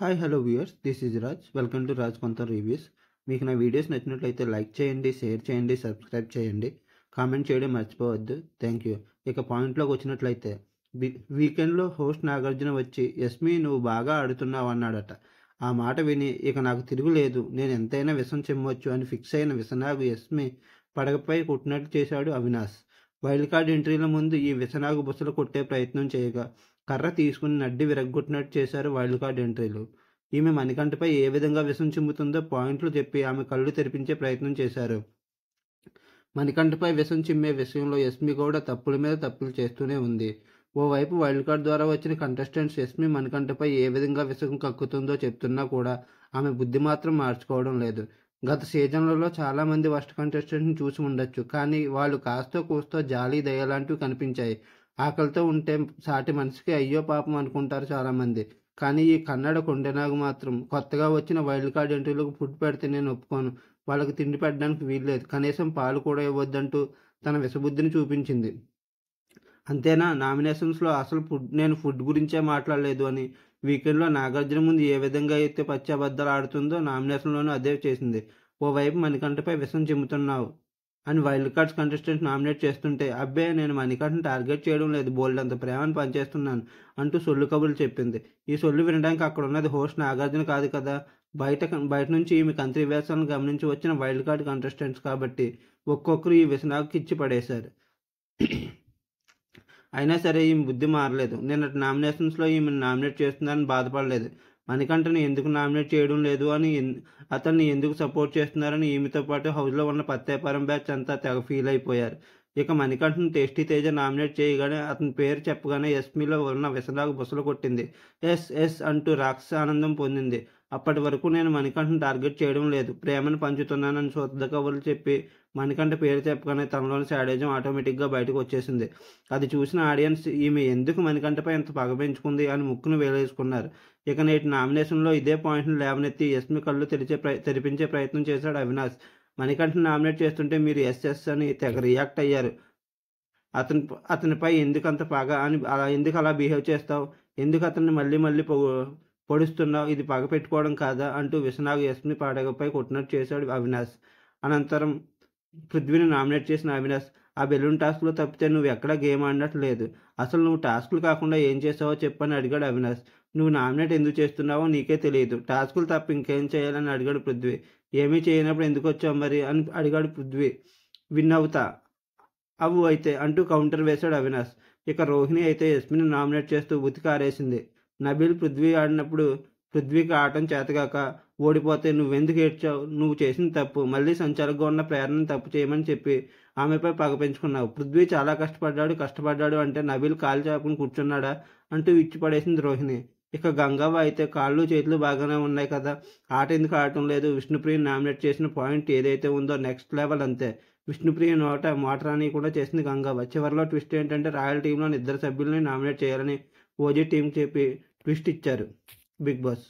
Hi hello viewers, this is Raj. Welcome to Raj కొంత reviews. మీకు నా వీడియోస్ నచ్చినట్లయితే లైక్ చేయండి, షేర్ చేయండి, సబ్స్క్రైబ్ చేయండి, కామెంట్ చేయడం మర్చిపోవద్దు. Thank you. ఇక పాయింట్లోకి వచ్చినట్లయితే వీకెండ్లో హోస్ట్ నాగార్జున వచ్చి యస్మి నువ్వు బాగా ఆడుతున్నావు అన్నాడట. ఆ మాట విని ఇక నాకు తిరుగులేదు, నేను ఎంతైనా విషం చెమ్మొచ్చు అని ఫిక్స్ అయిన విషనాగు యస్మి పడగపై కొట్టినట్టు చేశాడు అవినాష్. వైల్డ్ కార్డ్ ఎంట్రీల ముందు ఈ విషనాగు బుసలు కొట్టే ప్రయత్నం చేయగా కర్ర తీసుకుని నడ్డి విరగ్గొట్టినట్టు చేశారు వైల్డ్ కార్డ్ ఎంట్రీలు. ఈమె మణికంఠపై ఏ విధంగా విషం చిమ్ముతుందో పాయింట్లు చెప్పి ఆమె కళ్ళు తెరిపించే ప్రయత్నం చేశారు. మణికంఠపై విషం చిమ్మే విషయంలో యస్మి కూడా తప్పుల మీద తప్పులు చేస్తూనే ఉంది. ఓవైపు వైల్డ్ కార్డ్ ద్వారా వచ్చిన కంటెస్టెంట్స్ యస్మి మణికంఠపై ఏ విధంగా విషం కక్కుతుందో చెప్తున్నా కూడా ఆమె బుద్ధి మాత్రం మార్చుకోవడం లేదు. గత సీజన్లలో చాలామంది వర్స్ట్ కంటెస్టెంట్ని చూసి ఉండొచ్చు, కానీ వాళ్ళు కాస్తో కూస్తో జాలి దయలాంటివి కనిపించాయి. ఆకలితో ఉంటే సాటి మనిషికి అయ్యో పాపం అనుకుంటారు చాలామంది, కానీ ఈ కన్నడ కొండెనాగు మాత్రం కొత్తగా వచ్చిన వైల్డ్ కార్డ్ ఎంట్రీలకు ఫుడ్ పెడితే నేను ఒప్పుకోను, వాళ్ళకి తిండి పెట్టడానికి వీల్లేదు, కనీసం పాలు కూడా ఇవ్వద్దంటూ తన విషబుద్ధిని చూపించింది. అంతేనా, నామినేషన్స్లో అసలు నేను ఫుడ్ గురించే మాట్లాడలేదు అని వీకెండ్లో నాగార్జున ముందు ఏ విధంగా అయితే పచ్చబద్దలు ఆడుతుందో నామినేషన్లోనూ అదే చేసింది. ఓవైపు మణికంఠపై విషం చిమ్ముతున్నావు అని వైల్డ్ కార్డ్స్ కంటెస్టెంట్ నామినేట్ చేస్తుంటే అబ్బే నేను మణికంఠను టార్గెట్ చేయడం లేదు, బోల్డ్ అంత ప్రేమను పనిచేస్తున్నాను అంటూ సొల్లు కబుర్లు చెప్పింది. ఈ సొల్లు వినడానికి అక్కడ ఉన్నది హోస్ట్ నాగార్జున కాదు కదా, బయట నుంచి ఈమె కంత్రి వేషాలను గమనించి వచ్చిన వైల్డ్ కార్డ్ కంటెస్టెంట్స్ కాబట్టి ఒక్కొక్కరు ఈ విషనాకు ఇచ్చి పడేశారు. అయినా సరే ఈమె బుద్ధి మారలేదు. నిన్నటి నామినేషన్స్లో ఈమెను నామినేట్ చేస్తున్నారని బాధపడలేదు. మణికంఠని ఎందుకు నామినేట్ చేయడం లేదు అని, అతన్ని ఎందుకు సపోర్ట్ చేస్తున్నారని ఈమెతో పాటు హౌస్లో ఉన్న పత్తేపారం బ్యాచ్ అంతా తెగ ఫీల్ అయిపోయారు. ఇక మణికంఠను టేస్టీ తేజ నామినేట్ చేయగానే అతని పేరు చెప్పగానే యస్మిలో ఉన్న విసలాగు బుసలు కొట్టింది. ఎస్ ఎస్ అంటూ రాక్షస ఆనందం పొందింది. అప్పటి వరకు నేను మణికంఠను టార్గెట్ చేయడం లేదు, ప్రేమను పంచుతున్నానని శుద్ధ కబుర్లు చెప్పి మణికంఠ పేరు చెప్పగానే తనలోని శాడిజం ఆటోమేటిక్గా బయటకు వచ్చేసింది. అది చూసిన ఆడియన్స్ ఈమె ఎందుకు మణికంఠపై ఎంత పగ పెంచుకుంది అని ముక్కును వేలేసుకున్నారు. ఇక నేటి నామినేషన్లో ఇదే పాయింట్ను లేవనెత్తి యస్మి కళ్ళు తెరిపించే ప్రయత్నం చేశాడు అవినాష్. మణికంఠను నామినేట్ చేస్తుంటే మీరు ఎస్ఎస్ అని తెగ రియాక్ట్ అయ్యారు. అతనిపై ఎందుకు అంత పగ అని, ఎందుకు అలా బిహేవ్ చేస్తావు, ఎందుకు అతన్ని మళ్ళీ మళ్ళీ పొడుస్తున్నావు, ఇది పగ పెట్టుకోవడం కాదా అంటూ విషనాగు యస్మి పడగపై కొట్టినట్టు చేశాడు అవినాష్. అనంతరం పృథ్వీని నామినేట్ చేసిన అవినాష్ ఆ బెలూన్ టాస్క్లో తప్పితే నువ్వు ఎక్కడా గేమ్ ఆడినట్టు లేదు, అసలు నువ్వు టాస్కులు కాకుండా ఏం చేసావో చెప్పని అడిగాడు అవినాష్. నువ్వు నామినేట్ ఎందుకు చేస్తున్నావో నీకే తెలియదు, టాస్కులు తప్ప ఇంకేం చేయాలని అడిగాడు పృథ్వీ. ఏమీ చేయనప్పుడు ఎందుకు వచ్చావు మరి అని అడిగాడు పృథ్వీ. విన్ అవుతా అవు అయితే అంటూ కౌంటర్ వేశాడు అవినాష్. ఇక రోహిణి అయితే యస్మిని నామినేట్ చేస్తూ ఉతికారేసింది. నబీల్ పృథ్వీ ఆడినప్పుడు పృథ్వీకి ఆడటం చేతగాక ఓడిపోతే నువ్వెందుకు ఏడ్చావు, నువ్వు చేసిన తప్పు, మళ్ళీ సంచాలకుగా ఉన్న ప్రేరణను తప్పు చేయమని చెప్పి ఆమెపై పగ పెంచుకున్నావు, పృథ్వీ చాలా కష్టపడ్డాడు అంటే నబీల్ కాలు చాపుకుని కూర్చున్నాడా అంటూ ఇచ్చి పడేసింది రోహిణి. ఇక గంగవ్వ అయితే కాళ్ళు చేతులు బాగానే ఉన్నాయి కదా, ఆట ఎందుకు ఆడటం లేదు, విష్ణుప్రియని నామినేట్ చేసిన పాయింట్ ఏదైతే ఉందో నెక్స్ట్ లెవెల్ అంతే, విష్ణుప్రియ మోటరాని కూడా చేసింది గంగవ్వ. చివరిలో ట్విస్ట్ ఏంటంటే రాయల్ టీంలోని 2 సభ్యులని నామినేట్ చేయాలని ఓజీ టీం చెప్పి ట్విస్ట్ ఇచ్చారు బిగ్ బాస్.